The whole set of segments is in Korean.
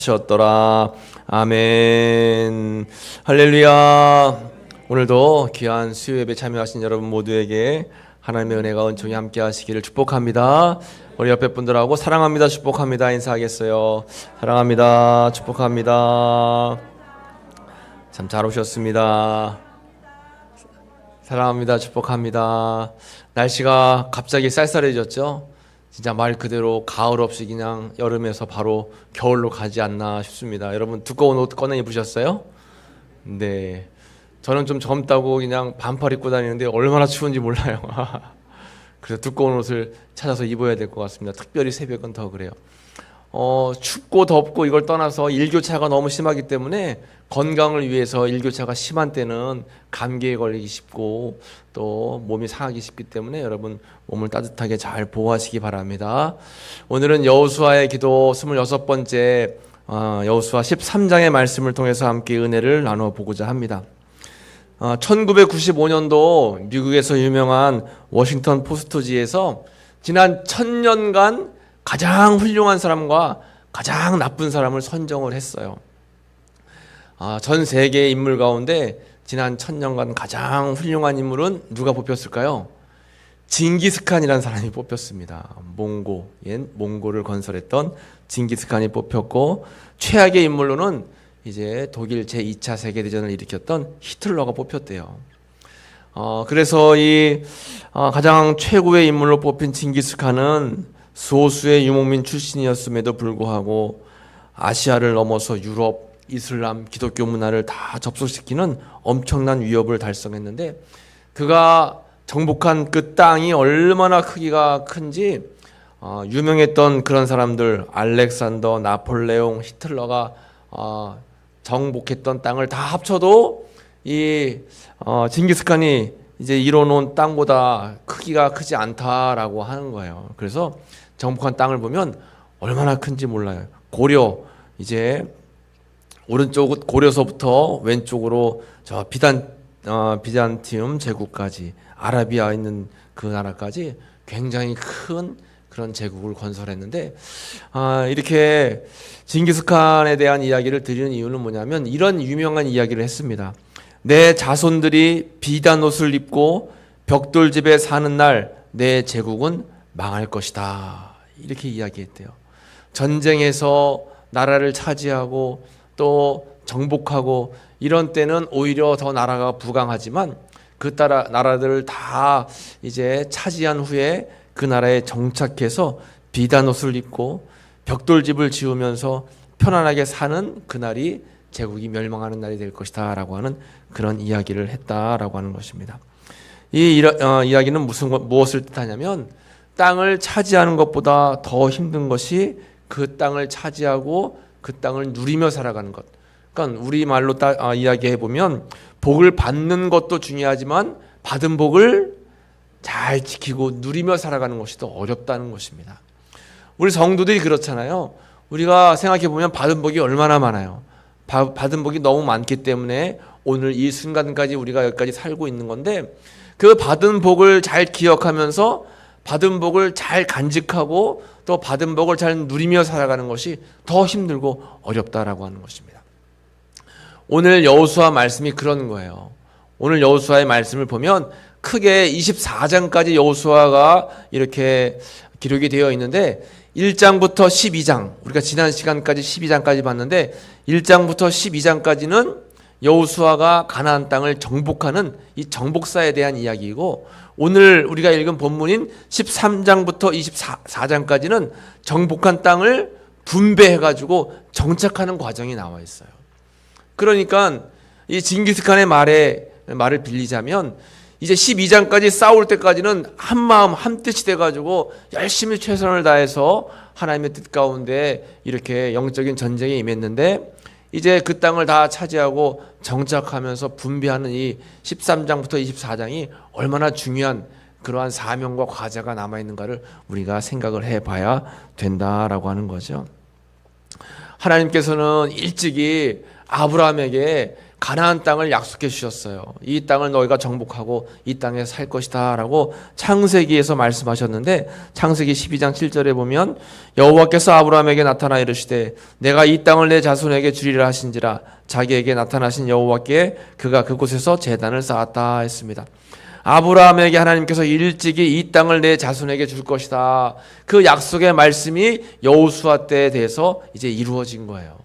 셨더라. 아멘. 할렐루야. 오늘도 귀한 수요 예배 참여하신 여러분 모두에게 하나님의 은혜가 은총이 함께 하시기를 축복합니다. 우리 옆에 분들하고 사랑합니다, 축복합니다 인사하겠어요. 사랑합니다, 축복합니다. 참 잘 오셨습니다. 사랑합니다, 축복합니다. 날씨가 갑자기 쌀쌀해졌죠? 진짜 말 그대로 가을 없이 그냥 여름에서 바로 겨울로 가지 않나 싶습니다. 여러분 두꺼운 옷 꺼내 입으셨어요? 네. 저는 좀 젊다고 그냥 반팔 입고 다니는데 얼마나 추운지 몰라요. 그래서 두꺼운 옷을 찾아서 입어야 될 것 같습니다. 특별히 새벽은 더 그래요. 춥고 덥고 이걸 떠나서 일교차가 너무 심하기 때문에 건강을 위해서 일교차가 심한 때는 감기에 걸리기 쉽고 또 몸이 상하기 쉽기 때문에 여러분 몸을 따뜻하게 잘 보호하시기 바랍니다. 오늘은 여호수아의 기도 26번째 여호수아 13장의 말씀을 통해서 함께 은혜를 나누어 보고자 합니다. 1995년도 미국에서 유명한 워싱턴 포스트지에서 지난 1000년간 가장 훌륭한 사람과 가장 나쁜 사람을 선정을 했어요. 전 세계의 인물 가운데 지난 1000년간 가장 훌륭한 인물은 누가 뽑혔을까요? 징기스칸이라는 사람이 뽑혔습니다. 몽고를 건설했던 징기스칸이 뽑혔고, 최악의 인물로는 이제 독일 제2차 세계대전을 일으켰던 히틀러가 뽑혔대요. 그래서 이 가장 최고의 인물로 뽑힌 징기스칸은 소수의 유목민 출신이었음에도 불구하고 아시아를 넘어서 유럽, 이슬람, 기독교 문화를 다 접속시키는 엄청난 위협을 달성했는데, 그가 정복한 그 땅이 얼마나 크기가 큰지 유명했던 그런 사람들, 알렉산더, 나폴레옹, 히틀러가 정복했던 땅을 다 합쳐도 이 징기스칸이 이제 이뤄놓은 땅보다 크기가 크지 않다라고 하는 거예요. 그래서 정복한 땅을 보면 얼마나 큰지 몰라요. 고려, 이제 오른쪽 고려서부터 왼쪽으로 저 비잔티움 제국까지, 아라비아 있는 그 나라까지 굉장히 큰 그런 제국을 건설했는데, 이렇게 징기스칸에 대한 이야기를 드리는 이유는 뭐냐면 이런 유명한 이야기를 했습니다. 내 자손들이 비단 옷을 입고 벽돌집에 사는 날 내 제국은 망할 것이다, 이렇게 이야기했대요. 전쟁에서 나라를 차지하고 또 정복하고 이런 때는 오히려 더 나라가 부강하지만 그 나라들을 다 이제 차지한 후에 그 나라에 정착해서 비단 옷을 입고 벽돌집을 지으면서 편안하게 사는 그날이 제국이 멸망하는 날이 될 것이다 라고 하는 그런 이야기를 했다라고 하는 것입니다. 이 이야기는 무엇을 뜻하냐면, 땅을 차지하는 것보다 더 힘든 것이 그 땅을 차지하고 그 땅을 누리며 살아가는 것. 그러니까 우리말로 이야기해 보면 복을 받는 것도 중요하지만 받은 복을 잘 지키고 누리며 살아가는 것이 더 어렵다는 것입니다. 우리 성도들이 그렇잖아요. 우리가 생각해 보면 받은 복이 얼마나 많아요. 받은 복이 너무 많기 때문에 오늘 이 순간까지 우리가 여기까지 살고 있는 건데, 그 받은 복을 잘 기억하면서 받은 복을 잘 간직하고 또 받은 복을 잘 누리며 살아가는 것이 더 힘들고 어렵다라고 하는 것입니다. 오늘 여호수아 말씀이 그런 거예요. 오늘 여호수아의 말씀을 보면 크게 24장까지 여호수아가 이렇게 기록이 되어 있는데, 1장부터 12장, 우리가 지난 시간까지 12장까지 봤는데 1장부터 12장까지는 여호수아가 가나안 땅을 정복하는 이 정복사에 대한 이야기이고, 오늘 우리가 읽은 본문인 13장부터 24장까지는 정복한 땅을 분배해가지고 정착하는 과정이 나와 있어요. 그러니까 이 징기스칸의 말을 빌리자면, 이제 12장까지 싸울 때까지는 한 마음 한 뜻이 돼가지고 열심히 최선을 다해서 하나님의 뜻 가운데 이렇게 영적인 전쟁에 임했는데, 이제 그 땅을 다 차지하고 정착하면서 분배하는 이 13장부터 24장이 얼마나 중요한 그러한 사명과 과제가 남아있는가를 우리가 생각을 해봐야 된다라고 하는 거죠. 하나님께서는 일찍이 아브라함에게 가나안 땅을 약속해 주셨어요. 이 땅을 너희가 정복하고 이 땅에 살 것이다 라고 창세기에서 말씀하셨는데, 창세기 12장 7절에 보면 여호와께서 아브라함에게 나타나 이르시되 내가 이 땅을 내 자손에게 주리라 하신지라 자기에게 나타나신 여호와께 그가 그곳에서 제단을 쌓았다 했습니다. 아브라함에게 하나님께서 일찍이 이 땅을 내 자손에게 줄 것이다, 그 약속의 말씀이 여호수아 때에 대해서 이제 이루어진 거예요.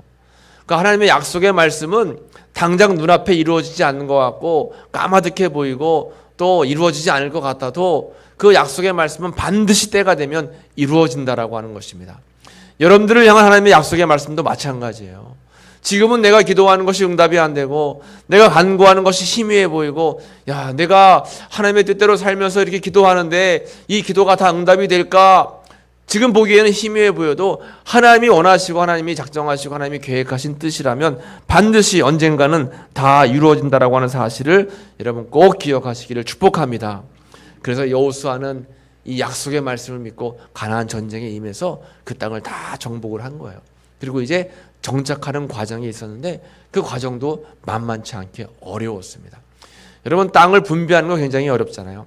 그러니까 하나님의 약속의 말씀은 당장 눈앞에 이루어지지 않는 것 같고 까마득해 보이고 또 이루어지지 않을 것 같아도 그 약속의 말씀은 반드시 때가 되면 이루어진다라고 하는 것입니다. 여러분들을 향한 하나님의 약속의 말씀도 마찬가지예요. 지금은 내가 기도하는 것이 응답이 안 되고 내가 간구하는 것이 희미해 보이고, 야, 내가 하나님의 뜻대로 살면서 이렇게 기도하는데 이 기도가 다 응답이 될까? 지금 보기에는 희미해 보여도 하나님이 원하시고 하나님이 작정하시고 하나님이 계획하신 뜻이라면 반드시 언젠가는 다 이루어진다라고 하는 사실을 여러분 꼭 기억하시기를 축복합니다. 그래서 여호수아는 이 약속의 말씀을 믿고 가나안 전쟁에 임해서 그 땅을 다 정복을 한 거예요. 그리고 이제 정착하는 과정이 있었는데 그 과정도 만만치 않게 어려웠습니다. 여러분, 땅을 분배하는 거 굉장히 어렵잖아요.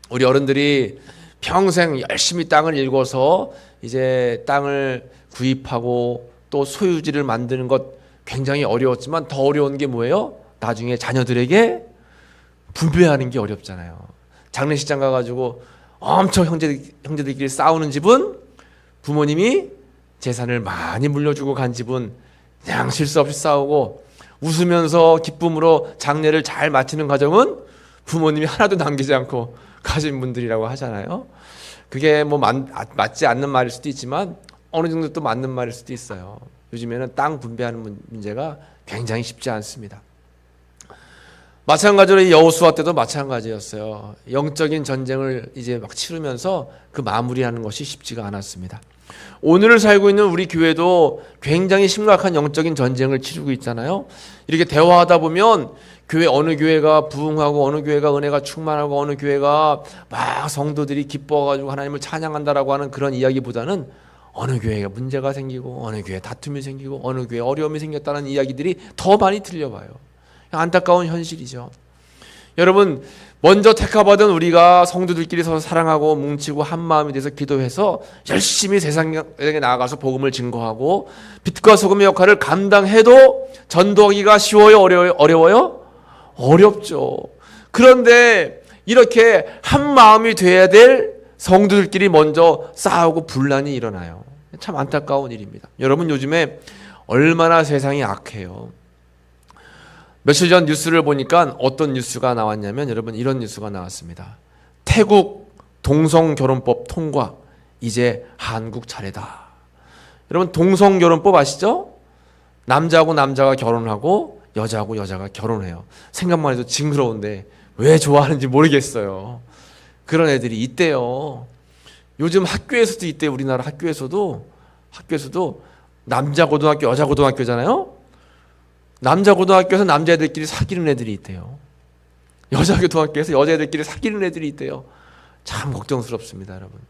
우리 어른들이 평생 열심히 땅을 일궈서 이제 땅을 구입하고 또 소유지를 만드는 것 굉장히 어려웠지만 더 어려운 게 뭐예요? 나중에 자녀들에게 분배하는 게 어렵잖아요. 장례식장 가가지고 엄청 형제들끼리 싸우는 집은 부모님이 재산을 많이 물려주고 간 집은 그냥 실수 없이 싸우고, 웃으면서 기쁨으로 장례를 잘 마치는 가정은 부모님이 하나도 남기지 않고 가진 분들이라고 하잖아요. 그게 뭐 맞지 않는 말일 수도 있지만 어느 정도 또 맞는 말일 수도 있어요. 요즘에는 땅 분배하는 문제가 굉장히 쉽지 않습니다. 마찬가지로 여호수아 때도 마찬가지였어요. 영적인 전쟁을 이제 막 치르면서 그 마무리하는 것이 쉽지가 않았습니다. 오늘을 살고 있는 우리 교회도 굉장히 심각한 영적인 전쟁을 치르고 있잖아요. 이렇게 대화하다 보면 교회 어느 교회가 부흥하고 어느 교회가 은혜가 충만하고 어느 교회가 막 성도들이 기뻐가지고 하나님을 찬양한다라고 하는 그런 이야기보다는 어느 교회가 문제가 생기고 어느 교회에 다툼이 생기고 어느 교회에 어려움이 생겼다는 이야기들이 더 많이 들려와요. 안타까운 현실이죠. 여러분, 먼저 택하받은 우리가 성도들끼리 서로 사랑하고 뭉치고 한 마음이 돼서 기도해서 열심히 세상에 나아가서 복음을 증거하고 빛과 소금의 역할을 감당해도 전도하기가 쉬워요? 어려워요? 어렵죠. 그런데 이렇게 한 마음이 돼야 될 성도들끼리 먼저 싸우고 분란이 일어나요. 참 안타까운 일입니다. 여러분, 요즘에 얼마나 세상이 악해요. 며칠 전 뉴스를 보니까 어떤 뉴스가 나왔냐면, 여러분, 이런 뉴스가 나왔습니다. 태국 동성결혼법 통과, 이제 한국 차례다. 여러분, 동성결혼법 아시죠? 남자하고 남자가 결혼하고 여자하고 여자가 결혼해요. 생각만 해도 징그러운데 왜 좋아하는지 모르겠어요. 그런 애들이 있대요. 요즘 학교에서도 있대요. 우리나라 학교에서도 남자 고등학교, 여자 고등학교잖아요. 남자 고등학교에서 남자애들끼리 사귀는 애들이 있대요. 여자 고등학교에서 여자애들끼리 사귀는 애들이 있대요. 참 걱정스럽습니다, 여러분.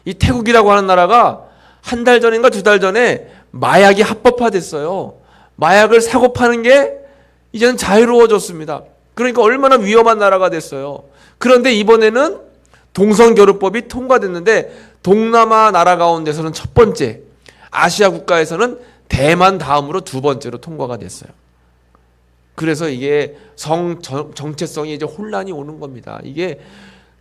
이 태국이라고 하는 나라가 한 달 전인가 두 달 전에 마약이 합법화됐어요. 마약을 사고 파는 게 이제는 자유로워졌습니다. 그러니까 얼마나 위험한 나라가 됐어요. 그런데 이번에는 동성결혼법이 통과됐는데 동남아 나라 가운데서는 첫 번째, 아시아 국가에서는 대만 다음으로 두 번째로 통과가 됐어요. 그래서 이게 정체성이 이제 혼란이 오는 겁니다. 이게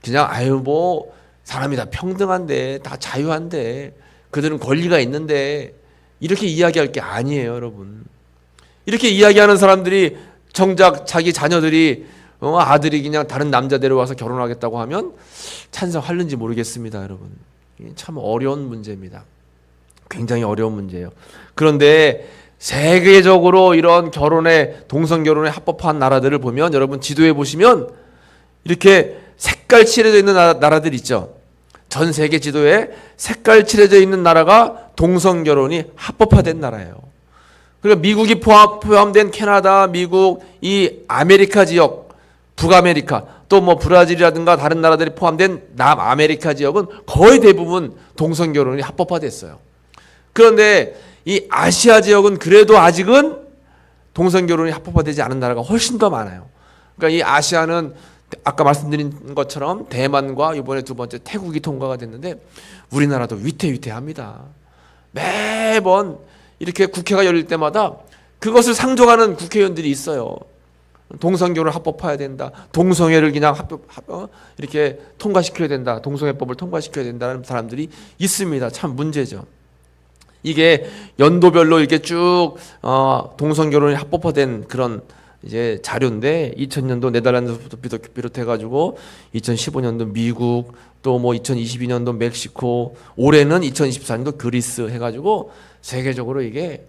그냥 뭐 사람이 다 평등한데 다 자유한데 그들은 권리가 있는데 이렇게 이야기할 게 아니에요, 여러분. 이렇게 이야기하는 사람들이 정작 자기 자녀들이 아들이 그냥 다른 남자 데려와서 결혼하겠다고 하면 찬성할는지 모르겠습니다, 여러분. 참 어려운 문제입니다. 굉장히 어려운 문제예요. 그런데 세계적으로 이런 동성결혼에 합법화한 나라들을 보면, 여러분 지도에 보시면 이렇게 색깔 칠해져 있는 나라들 있죠. 전 세계 지도에 색깔 칠해져 있는 나라가 동성결혼이 합법화된 나라예요. 그러니까 미국이 포함된 캐나다, 미국, 이 아메리카 지역, 북아메리카, 또 뭐 브라질이라든가 다른 나라들이 포함된 남아메리카 지역은 거의 대부분 동성결혼이 합법화됐어요. 그런데 이 아시아 지역은 그래도 아직은 동성 결혼이 합법화되지 않은 나라가 훨씬 더 많아요. 그러니까 이 아시아는 아까 말씀드린 것처럼 대만과 이번에 두 번째 태국이 통과가 됐는데 우리나라도 위태위태합니다. 매번 이렇게 국회가 열릴 때마다 그것을 상정하는 국회의원들이 있어요. 동성결혼 합법화해야 된다. 동성애를 그냥 이렇게 통과시켜야 된다. 동성애법을 통과시켜야 된다는 사람들이 있습니다. 참 문제죠. 이게 연도별로 이렇게 쭉 동성결혼이 합법화된 그런 이제 자료인데 2000년도 네덜란드부터 비롯해가지고 2015년도 미국 또 뭐 2022년도 멕시코 올해는 2024년도 그리스 해가지고 세계적으로 이게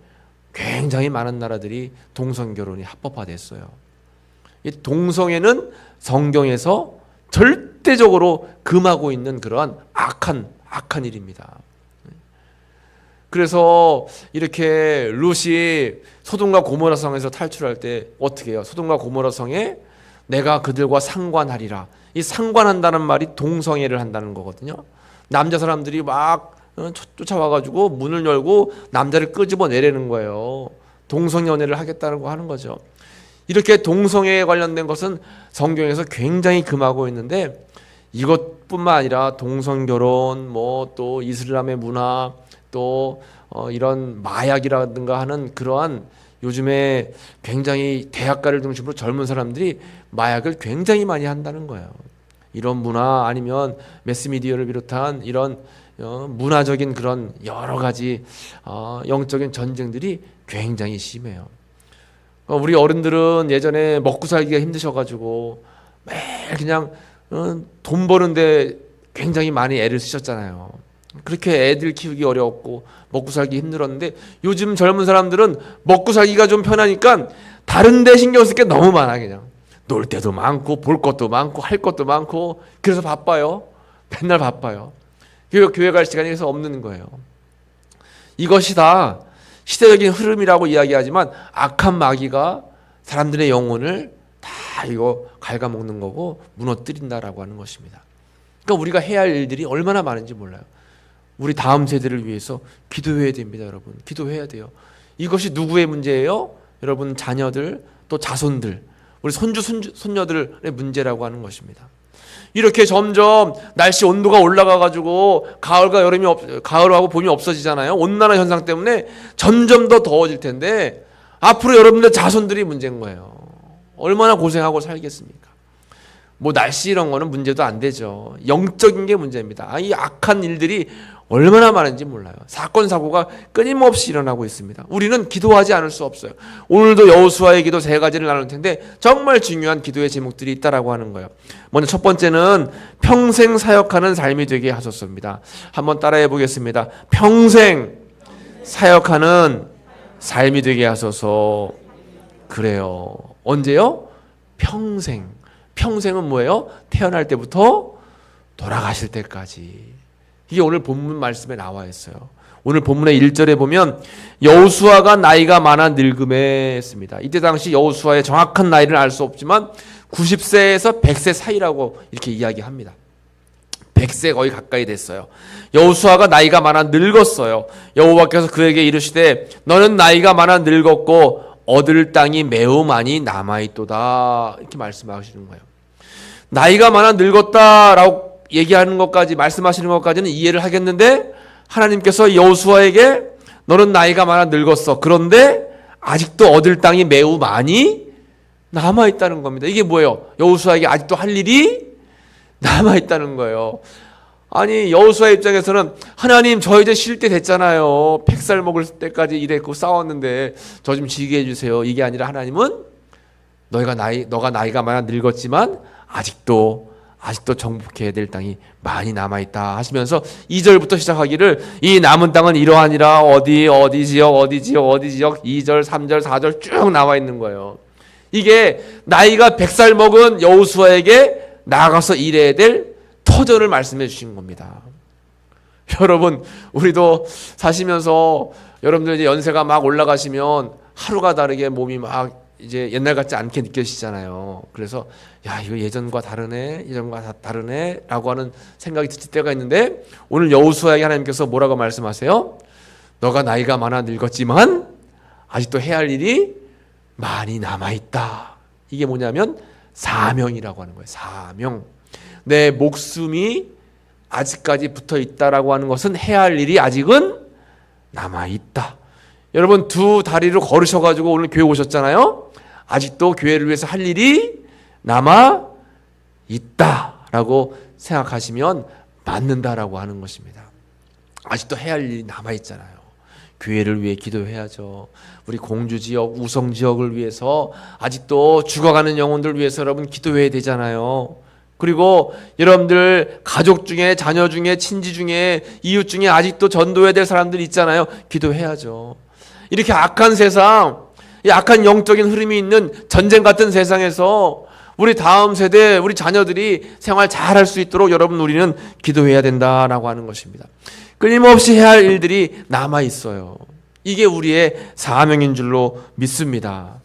굉장히 많은 나라들이 동성결혼이 합법화됐어요. 이 동성애는 성경에서 절대적으로 금하고 있는 그러한 악한 일입니다. 그래서 이렇게 룻이 소돔과 고모라 성에서 탈출할 때 어떻게 해요? 소돔과 고모라 성에 내가 그들과 상관하리라. 이 상관한다는 말이 동성애를 한다는 거거든요. 남자 사람들이 막 쫓아와가지고 문을 열고 남자를 끄집어 내려는 거예요. 동성연애를 하겠다고 하는 거죠. 이렇게 동성애에 관련된 것은 성경에서 굉장히 금하고 있는데 이것뿐만 아니라 동성결혼, 뭐 또 이슬람의 문화, 또 이런 마약이라든가 하는 그러한 요즘에 굉장히 대학가를 중심으로 젊은 사람들이 마약을 굉장히 많이 한다는 거예요. 이런 문화 아니면 매스미디어를 비롯한 이런 문화적인 그런 여러 가지 영적인 전쟁들이 굉장히 심해요. 우리 어른들은 예전에 먹고 살기가 힘드셔가지고 매일 그냥 돈 버는데 굉장히 많이 애를 쓰셨잖아요. 그렇게 애들 키우기 어려웠고 먹고 살기 힘들었는데 요즘 젊은 사람들은 먹고 살기가 좀 편하니까 다른 데 신경 쓸 게 너무 많아. 그냥 놀 때도 많고 볼 것도 많고 할 것도 많고 그래서 바빠요. 맨날 바빠요. 교회 갈 시간이 그래서 없는 거예요. 이것이 다 시대적인 흐름이라고 이야기하지만 악한 마귀가 사람들의 영혼을 다 이거 갉아먹는 거고 무너뜨린다라고 하는 것입니다. 그러니까 우리가 해야 할 일들이 얼마나 많은지 몰라요. 우리 다음 세대를 위해서 기도해야 됩니다, 여러분. 기도해야 돼요. 이것이 누구의 문제예요? 여러분 자녀들 또 자손들 우리 손녀들의 문제라고 하는 것입니다. 이렇게 점점 날씨 온도가 올라가가지고 가을과 여름이 가을하고 봄이 없어지잖아요. 온난화 현상 때문에 점점 더 더워질 텐데 앞으로 여러분들 자손들이 문제인 거예요. 얼마나 고생하고 살겠습니까? 뭐 날씨 이런 거는 문제도 안 되죠. 영적인 게 문제입니다. 이 악한 일들이 얼마나 많은지 몰라요. 사건 사고가 끊임없이 일어나고 있습니다. 우리는 기도하지 않을 수 없어요. 오늘도 여호수아의 기도 3가지를 나눌 텐데 정말 중요한 기도의 제목들이 있다라고 하는 거예요. 먼저 첫 번째는 평생 사역하는 삶이 되게 하소서입니다. 한번 따라해 보겠습니다. 평생 사역하는 삶이 되게 하소서. 그래요. 언제요? 평생. 평생은 뭐예요? 태어날 때부터 돌아가실 때까지. 이게 오늘 본문 말씀에 나와 있어요. 오늘 본문의 1절에 보면 여호수아가 나이가 많아 늙음에 했습니다. 이때 당시 여호수아의 정확한 나이를 알 수 없지만 90세에서 100세 사이라고 이렇게 이야기합니다. 100세 거의 가까이 됐어요. 여호수아가 나이가 많아 늙었어요. 여호와께서 그에게 이르시되 너는 나이가 많아 늙었고 얻을 땅이 매우 많이 남아있도다. 이렇게 말씀하시는 거예요. 나이가 많아 늙었다라고 얘기하는 것까지 말씀하시는 것까지는 이해를 하겠는데 하나님께서 여호수아에게 너는 나이가 많아 늙었어. 그런데 아직도 얻을 땅이 매우 많이 남아있다는 겁니다. 이게 뭐예요? 여호수아에게 아직도 할 일이 남아있다는 거예요. 아니 여호수아 입장에서는 하나님 저 이제 쉴 때 됐잖아요. 100살 먹을 때까지 일했고 싸웠는데 저 좀 쉬게 해주세요. 이게 아니라 하나님은 너가 나이가 많아 늙었지만 아직도 정복해야 될 땅이 많이 남아있다 하시면서 2절부터 시작하기를 이 남은 땅은 이러하니라 어디 지역 2절 3절 4절 쭉 나와 있는 거예요. 이게 나이가 100살 먹은 여호수아에게 나가서 일해야 될 터전을 말씀해 주신 겁니다. 여러분 우리도 사시면서 여러분들 이제 연세가 막 올라가시면 하루가 다르게 몸이 막 이제 옛날 같지 않게 느껴지잖아요. 그래서 야 이거 예전과 다르네 라고 하는 생각이 들 때가 있는데 오늘 여호수아에게 하나님께서 뭐라고 말씀하세요? 너가 나이가 많아 늙었지만 아직도 해야 할 일이 많이 남아있다. 이게 뭐냐면 사명이라고 하는 거예요. 사명. 내 목숨이 아직까지 붙어있다라고 하는 것은 해야 할 일이 아직은 남아있다. 여러분 두 다리로 걸으셔가지고 오늘 교회 오셨잖아요. 아직도 교회를 위해서 할 일이 남아있다라고 생각하시면 맞는다라고 하는 것입니다. 아직도 해야 할 일이 남아있잖아요. 교회를 위해 기도해야죠. 우리 공주지역, 우성지역을 위해서 아직도 죽어가는 영혼들 위해서 여러분 기도해야 되잖아요. 그리고 여러분들 가족 중에, 자녀 중에, 친지 중에, 이웃 중에 아직도 전도해야 될 사람들이 있잖아요. 기도해야죠. 이렇게 악한 세상, 이 악한 영적인 흐름이 있는 전쟁 같은 세상에서 우리 다음 세대, 우리 자녀들이 생활 잘할 수 있도록 여러분 우리는 기도해야 된다라고 하는 것입니다. 끊임없이 해야 할 일들이 남아있어요. 이게 우리의 사명인 줄로 믿습니다.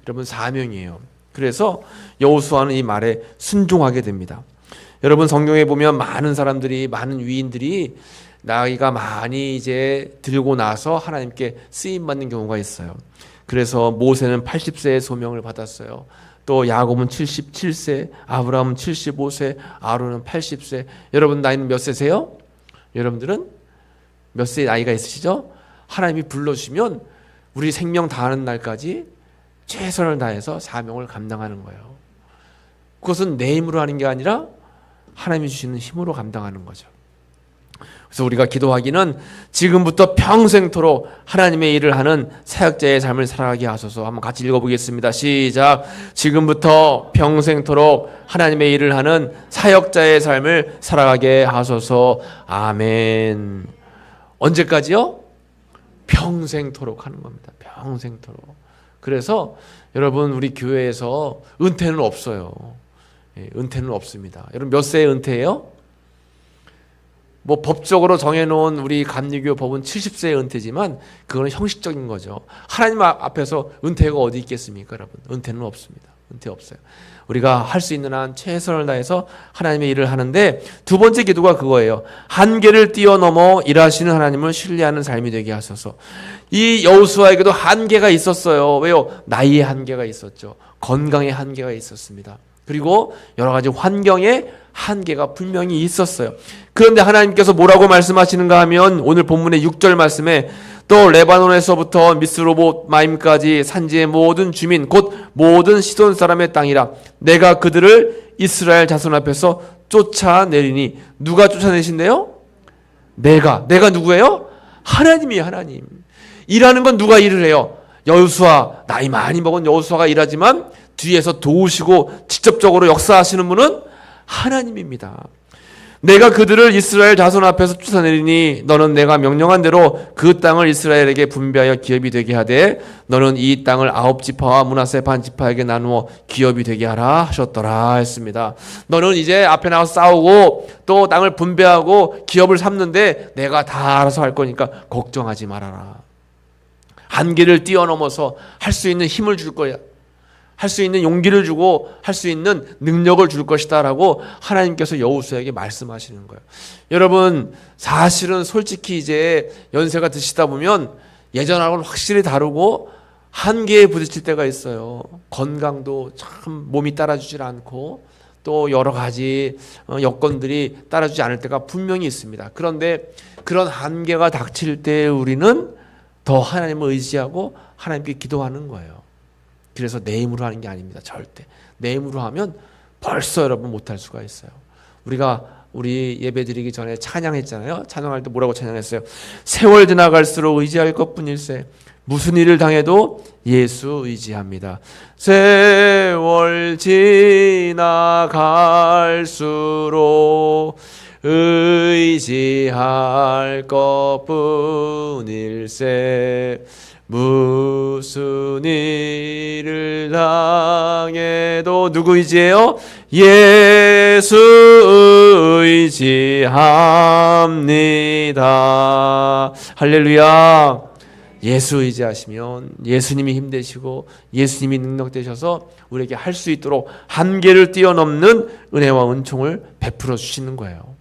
여러분 사명이에요. 그래서 여호수아는 이 말에 순종하게 됩니다. 여러분 성경에 보면 많은 사람들이, 많은 위인들이 나이가 많이 이제 들고 나서 하나님께 쓰임받는 경우가 있어요. 그래서 모세는 80세의 소명을 받았어요. 또 야곱은 77세, 아브라함은 75세, 아론은 80세. 여러분 나이는 몇 세세요? 여러분들은 몇 세 나이가 있으시죠? 하나님이 불러주시면 우리 생명 다하는 날까지 최선을 다해서 사명을 감당하는 거예요. 그것은 내 힘으로 하는 게 아니라 하나님이 주시는 힘으로 감당하는 거죠. 그래서 우리가 기도하기는 지금부터 평생토록 하나님의 일을 하는 사역자의 삶을 살아가게 하소서. 한번 같이 읽어보겠습니다. 시작. 지금부터 평생토록 하나님의 일을 하는 사역자의 삶을 살아가게 하소서. 아멘. 언제까지요? 평생토록 하는 겁니다. 평생토록. 그래서 여러분 우리 교회에서 은퇴는 없어요. 은퇴는 없습니다. 여러분 몇 세에 은퇴해요? 뭐 법적으로 정해놓은 우리 감리교 법은 70세의 은퇴지만 그거는 형식적인 거죠. 하나님 앞에서 은퇴가 어디 있겠습니까, 여러분? 은퇴는 없습니다. 은퇴 없어요. 우리가 할 수 있는 한 최선을 다해서 하나님의 일을 하는데 두 번째 기도가 그거예요. 한계를 뛰어넘어 일하시는 하나님을 신뢰하는 삶이 되게 하소서. 이 여호수아에게도 한계가 있었어요. 왜요? 나이의 한계가 있었죠. 건강의 한계가 있었습니다. 그리고 여러 가지 환경의 한계가 분명히 있었어요. 그런데 하나님께서 뭐라고 말씀하시는가 하면 오늘 본문의 6절 말씀에 또 레바논에서부터 미스로봇 마임까지 산지의 모든 주민 곧 모든 시돈 사람의 땅이라 내가 그들을 이스라엘 자손 앞에서 쫓아내리니. 누가 쫓아내신대요? 내가 누구예요? 하나님이에요. 하나님. 일하는 건 누가 일을 해요? 여호수아, 나이 많이 먹은 여호수아가 일하지만 뒤에서 도우시고 직접적으로 역사하시는 분은 하나님입니다. 내가 그들을 이스라엘 자손 앞에서 쫓아내리니 너는 내가 명령한 대로 그 땅을 이스라엘에게 분배하여 기업이 되게 하되 너는 이 땅을 9지파와 므낫세 반지파에게 나누어 기업이 되게 하라 하셨더라 했습니다. 너는 이제 앞에 나가서 싸우고 또 땅을 분배하고 기업을 삼는데 내가 다 알아서 할 거니까 걱정하지 말아라. 한계를 뛰어넘어서 할 수 있는 힘을 줄 거야. 할 수 있는 용기를 주고 할 수 있는 능력을 줄 것이다 라고 하나님께서 여호수아에게 말씀하시는 거예요. 여러분 사실은 솔직히 이제 연세가 드시다 보면 예전하고는 확실히 다르고 한계에 부딪힐 때가 있어요. 건강도 참 몸이 따라주질 않고 또 여러 가지 여건들이 따라주지 않을 때가 분명히 있습니다. 그런데 그런 한계가 닥칠 때 우리는 더 하나님을 의지하고 하나님께 기도하는 거예요. 그래서 내 힘으로 하는 게 아닙니다. 절대. 내 힘으로 하면 벌써 여러분 못할 수가 있어요. 우리 예배 드리기 전에 찬양했잖아요. 찬양할 때 뭐라고 찬양했어요? 세월 지나갈수록 의지할 것뿐일세. 무슨 일을 당해도 예수 의지합니다. 세월 지나갈수록 의지할 것뿐일세. 무슨 일을 당해도 누구 의지해요? 예수 의지합니다. 할렐루야. 예수 의지하시면 예수님이 힘되시고 예수님이 능력되셔서 우리에게 할 수 있도록 한계를 뛰어넘는 은혜와 은총을 베풀어 주시는 거예요.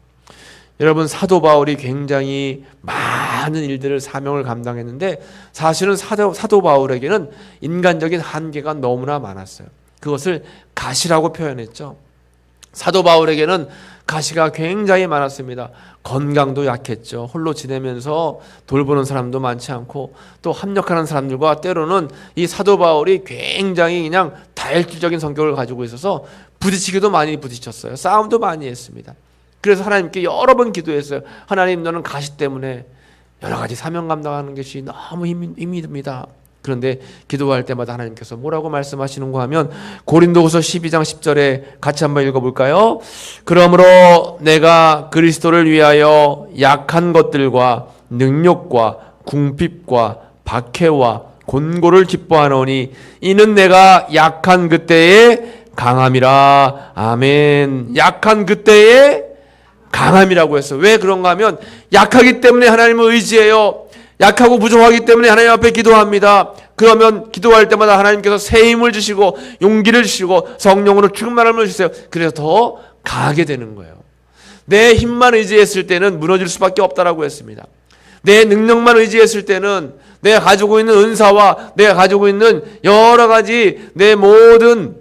여러분, 사도 바울이 굉장히 많은 일들을, 사명을 감당했는데 사실은 사도 바울에게는 인간적인 한계가 너무나 많았어요. 그것을 가시라고 표현했죠. 사도 바울에게는 가시가 굉장히 많았습니다. 건강도 약했죠. 홀로 지내면서 돌보는 사람도 많지 않고, 또 합력하는 사람들과 때로는 이 사도 바울이 굉장히 그냥 다혈질적인 성격을 가지고 있어서 부딪히기도 많이 부딪혔어요. 싸움도 많이 했습니다. 그래서 하나님께 여러 번 기도했어요. 하나님, 너는 가시 때문에 여러 가지 사명 감당하는 것이 너무 힘이 듭니다. 그런데 기도할 때마다 하나님께서 뭐라고 말씀하시는가 하면, 고린도후서 12장 10절에 같이 한번 읽어볼까요? 그러므로 내가 그리스도를 위하여 약한 것들과 능력과 궁핍과 박해와 곤고를 기뻐하노니 이는 내가 약한 그때에 강함이라. 아멘. 약한 그때에 강함이라고 했어요. 왜 그런가 하면 약하기 때문에 하나님을 의지해요. 약하고 부족하기 때문에 하나님 앞에 기도합니다. 그러면 기도할 때마다 하나님께서 새 힘을 주시고 용기를 주시고 성령으로 충만함을 주세요. 그래서 더 강하게 되는 거예요. 내 힘만 의지했을 때는 무너질 수밖에 없다라고 했습니다. 내 능력만 의지했을 때는, 내가 가지고 있는 은사와 내가 가지고 있는 여러 가지 내 모든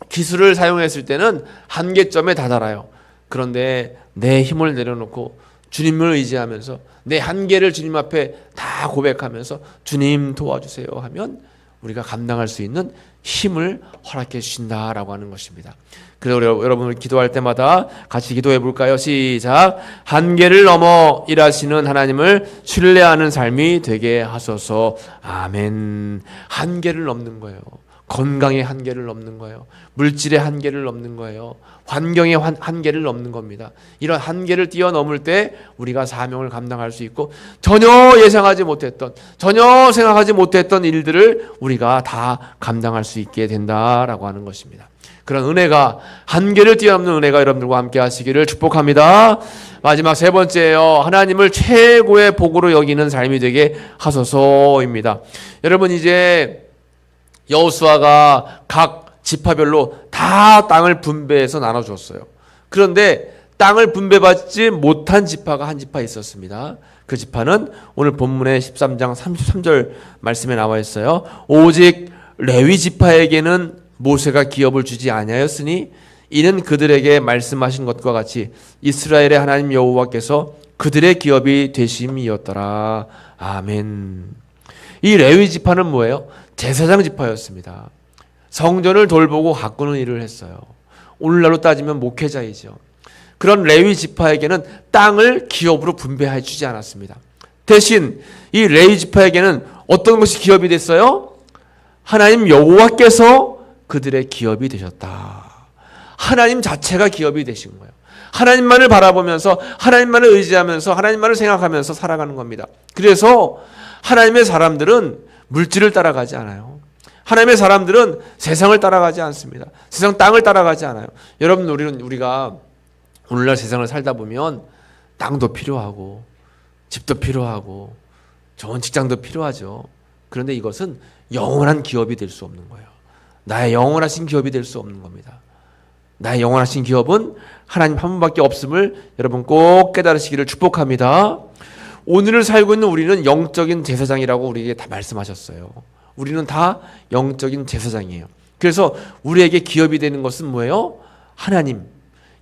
기술을 사용했을 때는 한계점에 다다라요. 그런데 내 힘을 내려놓고 주님을 의지하면서 내 한계를 주님 앞에 다 고백하면서 주님 도와주세요 하면 우리가 감당할 수 있는 힘을 허락해 주신다라고 하는 것입니다. 그래서 여러분을 기도할 때마다 같이 기도해 볼까요? 시작. 한계를 넘어 일하시는 하나님을 신뢰하는 삶이 되게 하소서. 아멘. 한계를 넘는 거예요. 건강의 한계를 넘는 거예요. 물질의 한계를 넘는 거예요. 환경의 한계를 넘는 겁니다. 이런 한계를 뛰어넘을 때 우리가 사명을 감당할 수 있고, 전혀 예상하지 못했던, 전혀 생각하지 못했던 일들을 우리가 다 감당할 수 있게 된다라고 하는 것입니다. 그런 은혜가, 한계를 뛰어넘는 은혜가 여러분들과 함께 하시기를 축복합니다. 마지막 세 번째예요. 하나님을 최고의 복으로 여기는 삶이 되게 하소서입니다. 여러분, 이제 여호수아가 각 지파별로 다 땅을 분배해서 나눠줬어요. 그런데 땅을 분배받지 못한 지파가 한 지파 있었습니다. 그 지파는 오늘 본문의 13장 33절 말씀에 나와 있어요. 오직 레위 지파에게는 모세가 기업을 주지 아니하였으니 이는 그들에게 말씀하신 것과 같이 이스라엘의 하나님 여호와께서 그들의 기업이 되심이었더라. 아멘. 이 레위 지파는 뭐예요? 제사장 지파였습니다. 성전을 돌보고 가꾸는 일을 했어요. 오늘날로 따지면 목회자이죠. 그런 레위 지파에게는 땅을 기업으로 분배해 주지 않았습니다. 대신 이 레위 지파에게는 어떤 것이 기업이 됐어요? 하나님 여호와께서 그들의 기업이 되셨다. 하나님 자체가 기업이 되신 거예요. 하나님만을 바라보면서, 하나님만을 의지하면서, 하나님만을 생각하면서 살아가는 겁니다. 그래서 하나님의 사람들은 물질을 따라가지 않아요. 하나님의 사람들은 세상을 따라가지 않습니다. 세상 땅을 따라가지 않아요. 여러분, 우리가 오늘날 세상을 살다 보면 땅도 필요하고 집도 필요하고 좋은 직장도 필요하죠. 그런데 이것은 영원한 기업이 될 수 없는 거예요. 나의 영원하신 기업이 될 수 없는 겁니다. 나의 영원하신 기업은 하나님 한 분밖에 없음을 여러분 꼭 깨달으시기를 축복합니다. 오늘을 살고 있는 우리는 영적인 제사장이라고 우리에게 다 말씀하셨어요. 우리는 다 영적인 제사장이에요. 그래서 우리에게 기업이 되는 것은 뭐예요? 하나님,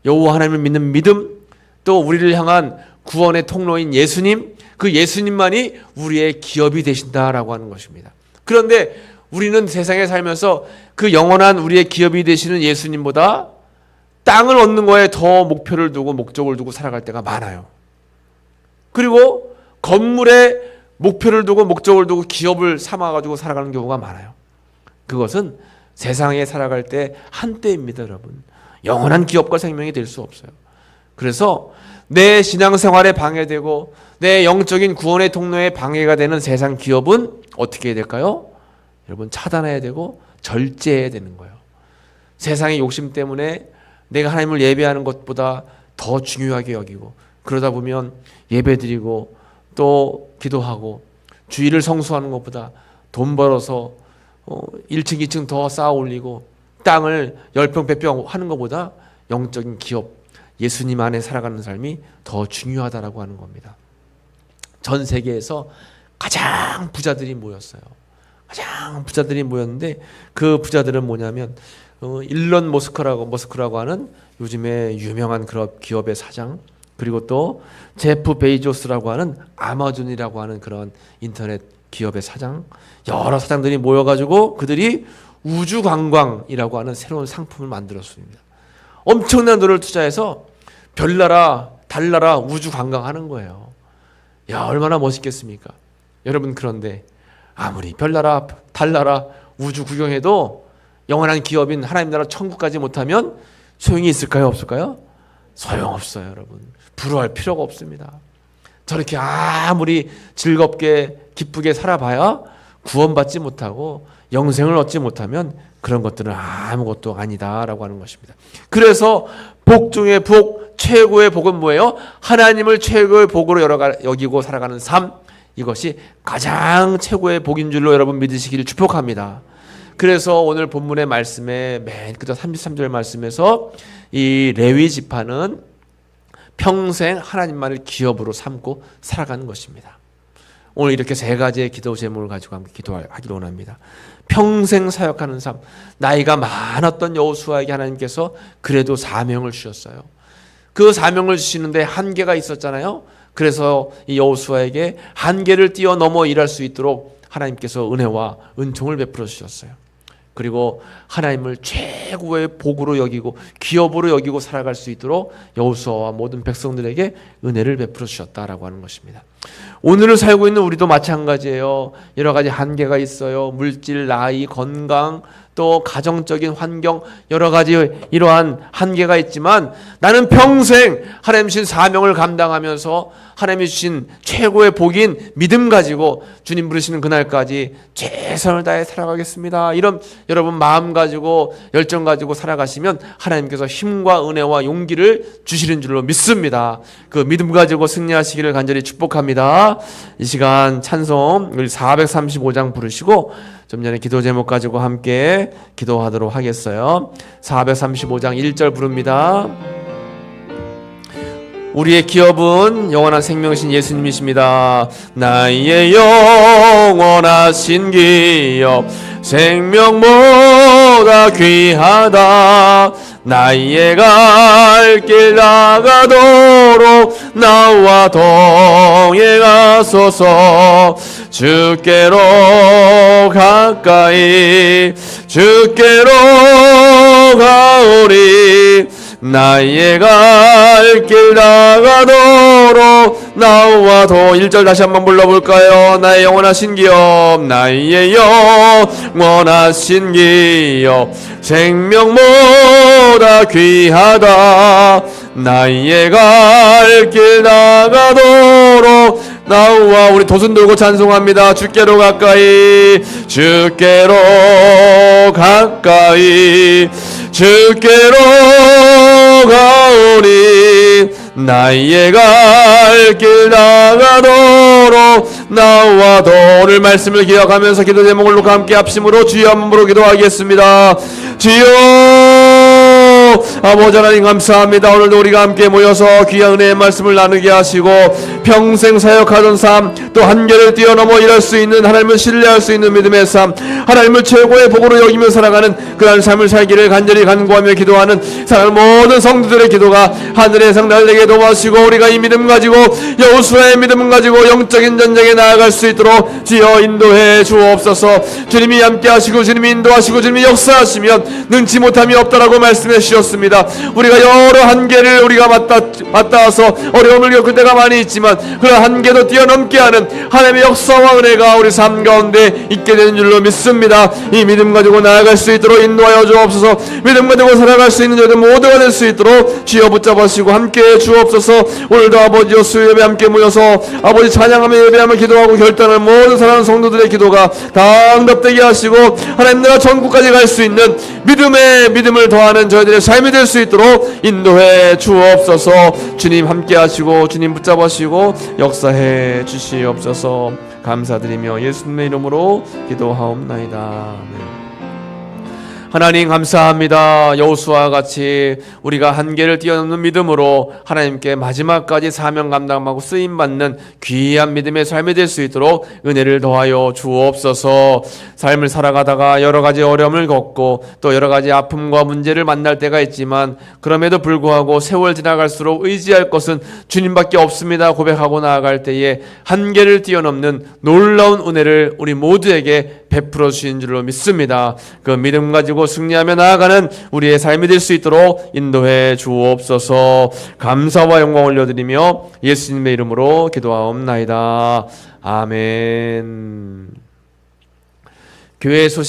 여호와 하나님을 믿는 믿음, 또 우리를 향한 구원의 통로인 예수님, 그 예수님만이 우리의 기업이 되신다라고 하는 것입니다. 그런데 우리는 세상에 살면서 그 영원한 우리의 기업이 되시는 예수님보다 땅을 얻는 거에 더 목표를 두고 목적을 두고 살아갈 때가 많아요. 그리고 건물에 목표를 두고 목적을 두고 기업을 삼아가지고 살아가는 경우가 많아요. 그것은 세상에 살아갈 때 한때입니다, 여러분. 영원한 기업과 생명이 될 수 없어요. 그래서 내 신앙생활에 방해되고 내 영적인 구원의 통로에 방해가 되는 세상 기업은 어떻게 해야 될까요? 여러분, 차단해야 되고 절제해야 되는 거예요. 세상의 욕심 때문에 내가 하나님을 예배하는 것보다 더 중요하게 여기고, 그러다 보면 예배드리고 또 기도하고 주일을 성수하는 것보다 돈 벌어서 1층 2층 더 쌓아 올리고 땅을 10평 100평 하는 것보다 영적인 기업, 예수님 안에 살아가는 삶이 더 중요하다라고 하는 겁니다. 전 세계에서 가장 부자들이 모였어요. 가장 부자들이 모였는데 그 부자들은 뭐냐면 일론 머스크라고 하는 요즘에 유명한 그런 기업의 사장, 그리고 또 제프 베이조스라고 하는 아마존이라고 하는 그런 인터넷 기업의 사장, 여러 사장들이 모여가지고 그들이 우주관광이라고 하는 새로운 상품을 만들었습니다. 엄청난 돈을 투자해서 별나라, 달나라 우주관광하는 거예요. 야, 얼마나 멋있겠습니까? 여러분, 그런데 아무리 별나라, 달나라 우주 구경해도 영원한 기업인 하나님 나라 천국까지 못하면 소용이 있을까요? 없을까요? 소용없어요, 여러분. 부러워할 필요가 없습니다. 저렇게 아무리 즐겁게 기쁘게 살아봐야 구원받지 못하고 영생을 얻지 못하면 그런 것들은 아무것도 아니다라고 하는 것입니다. 그래서 복 중에 복, 최고의 복은 뭐예요? 하나님을 최고의 복으로 여기고 살아가는 삶, 이것이 가장 최고의 복인 줄로 여러분 믿으시기를 축복합니다. 그래서 오늘 본문의 말씀에 맨 끝에 33절 말씀에서 이 레위 지파는 평생 하나님만을 기업으로 삼고 살아가는 것입니다. 오늘 이렇게 세 가지의 기도 제목을 가지고 함께 기도하기를 원합니다. 평생 사역하는 삶, 나이가 많았던 여호수아에게 하나님께서 그래도 사명을 주셨어요. 그 사명을 주시는데 한계가 있었잖아요. 그래서 이 여호수아에게 한계를 뛰어넘어 일할 수 있도록 하나님께서 은혜와 은총을 베풀어 주셨어요. 그리고 하나님을 최고의 복으로 여기고 기업으로 여기고 살아갈 수 있도록 여호수아와 모든 백성들에게 은혜를 베풀어 주셨다라고 하는 것입니다. 오늘을 살고 있는 우리도 마찬가지예요. 여러 가지 한계가 있어요. 물질, 나이, 건강, 또 가정적인 환경, 여러 가지 이러한 한계가 있지만 나는 평생 하나님 주신 사명을 감당하면서 하나님이 주신 최고의 복인 믿음 가지고 주님 부르시는 그날까지 최선을 다해 살아가겠습니다. 이런 여러분 마음 가지고 열정 가지고 살아가시면 하나님께서 힘과 은혜와 용기를 주시는 줄로 믿습니다. 그 믿음 가지고 승리하시기를 간절히 축복합니다. 이 시간 찬송 우리 435장 부르시고 좀 전에 기도 제목 가지고 함께 기도하도록 하겠어요. 435장 1절 부릅니다. 우리의 기업은 영원한 생명이신 예수님이십니다. 나의 영원하신 기업 생명보다 귀하다. 나의 갈 길 나가도록 나와 동행하소서. 주께로 가까이 주께로 가오리. 나의 갈 길 나가도록 나와 1절 다시 한번 불러볼까요? 나의 영원하신 기업 나의 영원하신 기업 생명보다 귀하다. 나의 갈 길 나가도록 나와 우리 도순 들고 찬송합니다. 주께로 가까이 주께로 가까이 주께로 가오리. 나의 갈 길 나가도록 나와도. 오늘 말씀을 기억하면서 기도 제목을 놓고 함께 합심으로 주여 한번 부르고 기도하겠습니다. 주여 아버지 하나님 감사합니다. 오늘도 우리가 함께 모여서 귀한 은혜의 말씀을 나누게 하시고 평생 사역하던 삶, 또 한계를 뛰어넘어 일할 수 있는 하나님을 신뢰할 수 있는 믿음의 삶, 하나님을 최고의 복으로 여기며 살아가는 그런 삶을 살기를 간절히 간구하며 기도하는 사랑하는 모든 성도들의 기도가 하늘의 성달되게 도와주시고 우리가 이 믿음 가지고 여호수아의 믿음 가지고 영적인 전쟁에 나아갈 수 있도록 주여 인도해 주옵소서. 주님이 함께 하시고 주님이 인도하시고 주님이 역사하시면 능치 못함이 없다라고 말씀해 주셨습니다. 우리가 여러 한계를 우리가 맞닿아서 어려움을 겪을 때가 많이 있지만 그런 한계도 뛰어넘게 하는 하나님의 역사와 은혜가 우리 삶 가운데 있게 되는 줄로 믿습니다. 이 믿음 가지고 나아갈 수 있도록 인도하여 주옵소서. 믿음 가지고 살아갈 수 있는 저들 모두가 될 수 있도록 주여 붙잡으시고 함께해 주옵소서. 오늘도 아버지여 수요 예배 함께 모여서 아버지 찬양하며 예배하며 기도하고 결단하는 모든 사랑하는 성도들의 기도가 다 응답되게 하시고 하나님 나라 천국까지 갈 수 있는 믿음을 더하는 저희들의 삶이 될 수 있도록 인도해 주옵소서. 주님 함께 하시고 주님 붙잡으시고 역사해 주시옵소서. 감사드리며 예수님의 이름으로 기도하옵나이다. 아멘. 하나님 감사합니다. 여호수아와 같이 우리가 한계를 뛰어넘는 믿음으로 하나님께 마지막까지 사명 감당하고 쓰임받는 귀한 믿음의 삶이 될 수 있도록 은혜를 더하여 주옵소서. 삶을 살아가다가 여러 가지 어려움을 겪고 또 여러 가지 아픔과 문제를 만날 때가 있지만 그럼에도 불구하고 세월 지나갈수록 의지할 것은 주님밖에 없습니다 고백하고 나아갈 때에 한계를 뛰어넘는 놀라운 은혜를 우리 모두에게 베풀어 주신 줄로 믿습니다. 그 믿음 가지고 승리하며 나아가는 우리의 삶이 될 수 있도록 인도해 주옵소서. 감사와 영광 올려드리며 예수님의 이름으로 기도하옵나이다. 아멘. 교회 소식